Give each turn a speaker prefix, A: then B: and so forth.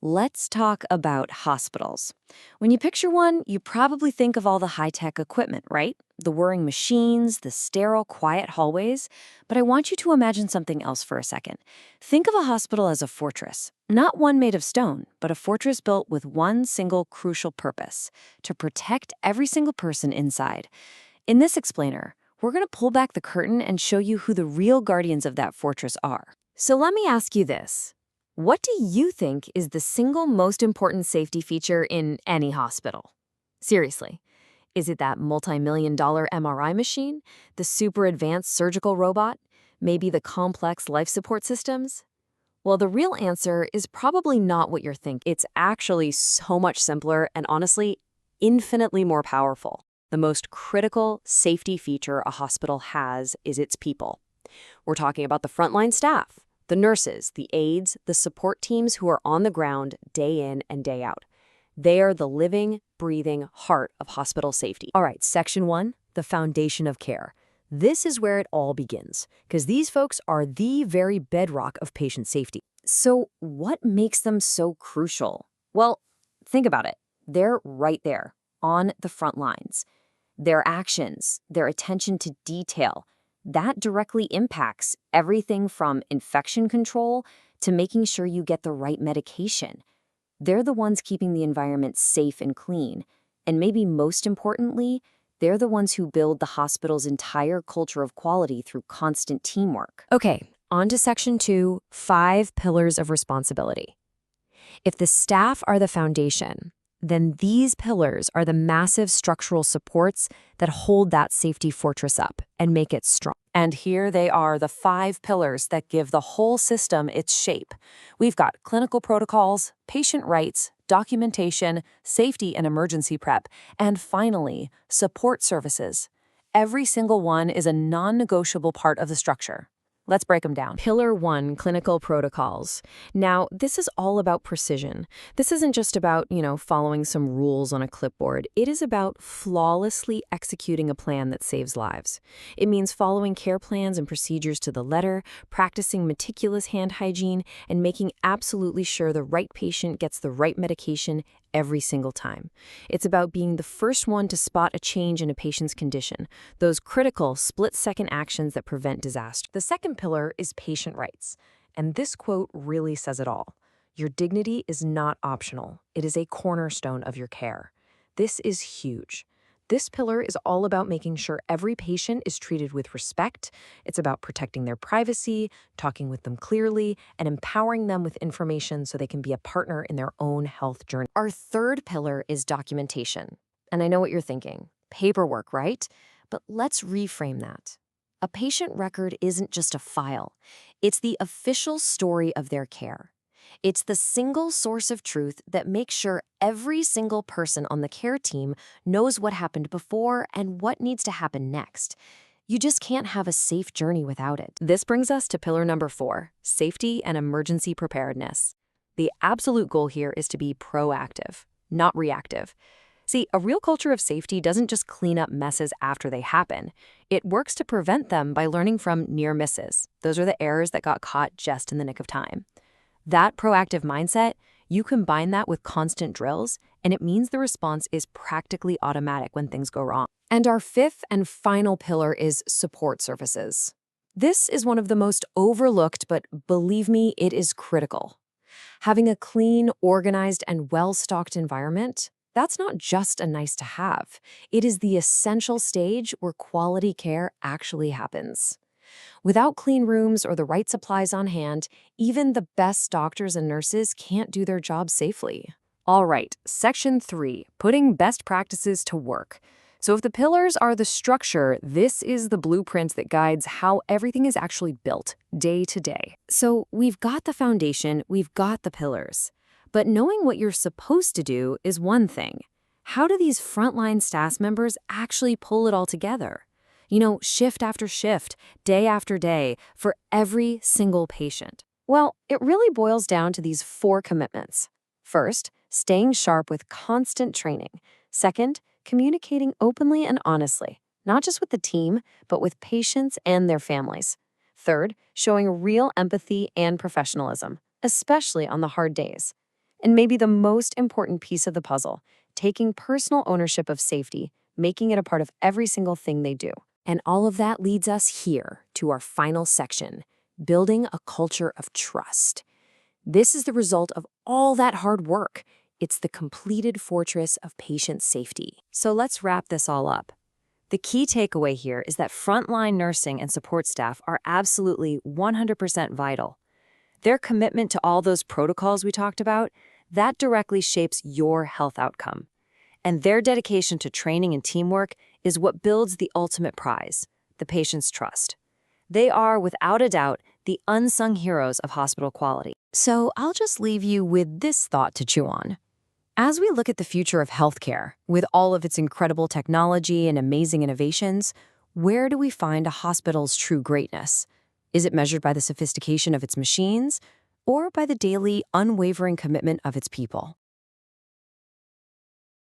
A: Let's talk about hospitals. When you picture one, you probably think of all the high-tech equipment, right? The whirring machines, the sterile, quiet hallways. But I want you to imagine something else for a second. Think of a hospital as a fortress. Not one made of stone, but a fortress built with one single crucial purpose: to protect every single person inside. In this explainer, we're going to pull back the curtain and show you who the real guardians of that fortress are. So let me ask you this. What do you think is the single most important safety feature in any hospital? Seriously, is it that multi-million-dollar MRI machine? The super advanced surgical robot? Maybe the complex life support systems? Well, the real answer is probably not what you're thinking. It's actually so much simpler and honestly, infinitely more powerful. The most critical safety feature a hospital has is its people. We're talking about the frontline staff, the nurses, the aides, the support teams who are on the ground day in and day out. They are the living, breathing heart of hospital safety. All right, section 1, the foundation of care. This is where it all begins, because these folks are the very bedrock of patient safety. So what makes them so crucial? Well, think about it. They're right there, on the front lines. Their actions, their attention to detail, that directly impacts everything from infection control to making sure you get the right medication. They're the ones keeping the environment safe and clean. And maybe most importantly, they're the ones who build the hospital's entire culture of quality through constant teamwork. Okay, on to section 2, 5 pillars of responsibility. If the staff are the foundation, then these pillars are the massive structural supports that hold that safety fortress up and make it strong. And here they are, the 5 pillars that give the whole system its shape. We've got clinical protocols, patient rights, documentation, safety and emergency prep, and finally, support services. Every single one is a non-negotiable part of the structure. Let's break them down. Pillar 1, clinical protocols. Now, this is all about precision. This isn't just about, following some rules on a clipboard. It is about flawlessly executing a plan that saves lives. It means following care plans and procedures to the letter, practicing meticulous hand hygiene, and making absolutely sure the right patient gets the right medication every single time. It's about being the first one to spot a change in a patient's condition, those critical split-second actions that prevent disaster. The second pillar is patient rights, and this quote really says it all. Your dignity is not optional. It is a cornerstone of your care. This is huge. This pillar is all about making sure every patient is treated with respect. It's about protecting their privacy, talking with them clearly, and empowering them with information so they can be a partner in their own health journey. Our third pillar is documentation. And I know what you're thinking. Paperwork, right? But let's reframe that. A patient record isn't just a file. It's the official story of their care. It's the single source of truth that makes sure every single person on the care team knows what happened before and what needs to happen next. You just can't have a safe journey without it. This brings us to pillar number 4, safety and emergency preparedness. The absolute goal here is to be proactive, not reactive. See, a real culture of safety doesn't just clean up messes after they happen. It works to prevent them by learning from near misses. Those are the errors that got caught just in the nick of time. That proactive mindset, you combine that with constant drills, and it means the response is practically automatic when things go wrong. And our 5th and final pillar is support services. This is one of the most overlooked, but believe me, it is critical. Having a clean, organized, and well-stocked environment, that's not just a nice to have. It is the essential stage where quality care actually happens. Without clean rooms or the right supplies on hand, even the best doctors and nurses can't do their jobs safely. All right, section 3, putting best practices to work. So if the pillars are the structure, this is the blueprint that guides how everything is actually built, day to day. So we've got the foundation, we've got the pillars. But knowing what you're supposed to do is one thing. How do these frontline staff members actually pull it all together? Shift after shift, day after day, for every single patient. Well, it really boils down to these 4 commitments. First, staying sharp with constant training. Second, communicating openly and honestly, not just with the team, but with patients and their families. Third, showing real empathy and professionalism, especially on the hard days. And maybe the most important piece of the puzzle, taking personal ownership of safety, making it a part of every single thing they do. And all of that leads us here to our final section, building a culture of trust. This is the result of all that hard work. It's the completed fortress of patient safety. So let's wrap this all up. The key takeaway here is that frontline nursing and support staff are absolutely 100% vital. Their commitment to all those protocols we talked about, that directly shapes your health outcome. And their dedication to training and teamwork is what builds the ultimate prize, the patient's trust. They are, without a doubt, the unsung heroes of hospital quality. So I'll just leave you with this thought to chew on. As we look at the future of healthcare, with all of its incredible technology and amazing innovations, where do we find a hospital's true greatness? Is it measured by the sophistication of its machines, or by the daily, unwavering commitment of its people?